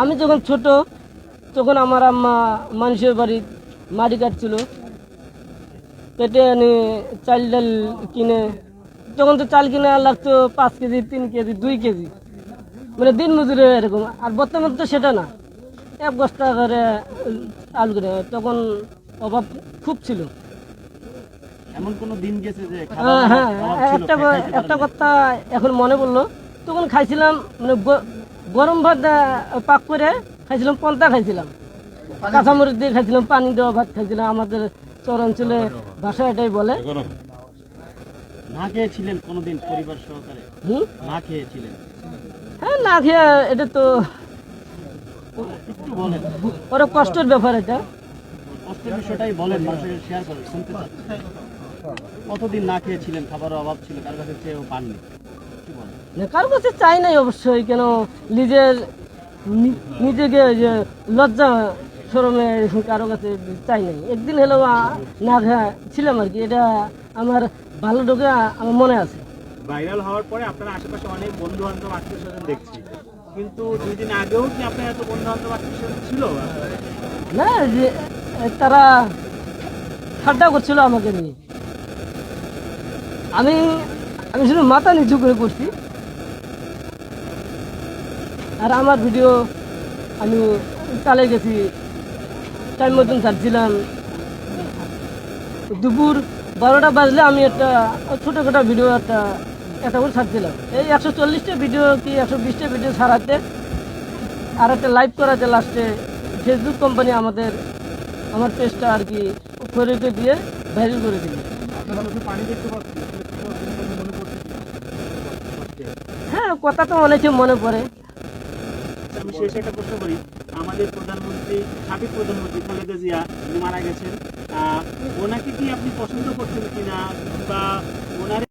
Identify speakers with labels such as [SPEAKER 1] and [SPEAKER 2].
[SPEAKER 1] আমি যখন ছোট তখন আমার আম্মা মানুষের বাড়ি মাটি কাটছিল, কেটে এনে চাল ডাল কিনে, তখন তো চাল কিনে লাগতো 5 কেজি, 3 কেজি, 2 কেজি, মানে দিন মজুরি এরকম। আর বর্তমানে তো সেটা না, 1 বস্তা করে আলু করে, তখন অভাব খুব ছিল।
[SPEAKER 2] এমন কোন দিন গেছে যে
[SPEAKER 1] হ্যাঁ হ্যাঁ,
[SPEAKER 2] খাইতে
[SPEAKER 1] একটা কথা এখন মনে পড়লো, তখন খাইছিলাম মানে গরম ভাত পাক করে খাইছিলাম, পন্তা খাইছিলাম, কাঁচামরিচ দিয়ে খাইছিলাম, পানি দেওয়া ভাত খাইছিলাম। আমাদের চরাঞ্চলে ভাষা এটাই বলে।
[SPEAKER 2] না খেয়েছিলেন কোনোদিন পরিবার সহকারে? না খেয়েছিলেন?
[SPEAKER 1] হ্যাঁ, না খেয়ে এটা তো
[SPEAKER 2] একটু বলেন,
[SPEAKER 1] বড় কষ্টের ব্যাপার এটা।
[SPEAKER 2] কষ্টের বিষয়টাই বলেন, মানুষের শেয়ার করেন, শুনতে চান। কতদিন না খেয়েছিলেন, খাবারের অভাব ছিল, কার কাছে চেয়েও পাননি, কি বলেন?
[SPEAKER 1] কার কাছে চাই নাই অবশ্যই, কেন নিজের নিজেকে যে লজ্জা শরমে কারো কাছে চাই নাই। একদিন হলেও না খেয়ে ছিলাম আর কি, এটা আমার ভালো ঢোকে আমার মনে আছে।
[SPEAKER 3] ভাইরাল হওয়ার পরে আপনার আশেপাশে অনেক বন্ধু বান্ধব আত্মীয় স্বজন দেখছি, কিন্তু 2 দিন আগেও কি আপনার এত বন্ধু বান্ধব আত্মীয় স্বজন ছিল?
[SPEAKER 1] না, যে তারা ঠাট্টা করছিল আমাকে নিয়ে। আমি আমি শুধু মাথা নিচু করে করছি, আর আমার ভিডিও আমি চালিয়ে গেছি, টাইম মতন ছাড়ছিলাম। দুপুর 12টা বাজলে আমি একটা ছোটোখাটো ভিডিও একটা করে ছাড়ছিলাম। এই 140টা ভিডিও কি 120টা ভিডিও ছাড়াতে আর একটা লাইভ করাতে লাস্টে ফেসবুক কোম্পানি আমার পেজটা আর কি খরিকে দিয়ে ভাইরাল করে দিল। হ্যাঁ, কথা তো অনেকে মনে পড়ে।
[SPEAKER 3] আমি শেষে একটা প্রশ্ন করি, আমাদের প্রধানমন্ত্রী, সাবেক প্রধানমন্ত্রী খালেদা জিয়া উনি মারা গেছেন, ওনাকে কি আপনি পছন্দ করছেন কিনা, বা ওনার